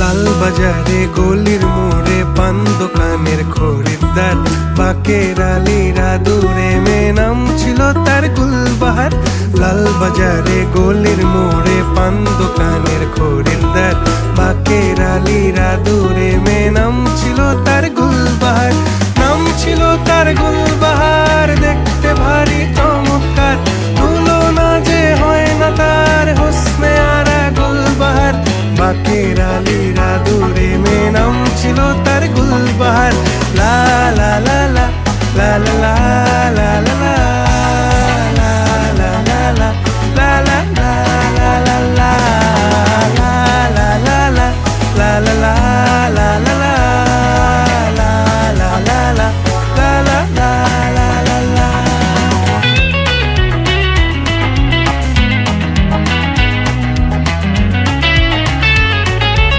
লাল বাজারে গলির মোড়ে পান দোকানের খরিদ্দার, বাকের আলীরা দূরে মেয়ে নাম ছিল তার গুলবাহার। লাল বাজারে গলির মোড়ে পান দোকানের খরিদ্দার, বাকের আলীরা দূরে মেয়ে নাম ছিল তার গুলবাহার। নাম ছিল তার গুলবাহার, দেখতে ভারী চমৎকার, তুলনা যে হয় না তার হোসনে আরা গুলবাহার। বাকের আলীরা দূরে মেয়ে নাম ছিল তার গুলবাহার। লা লা লা লা লা লা লা লা লা।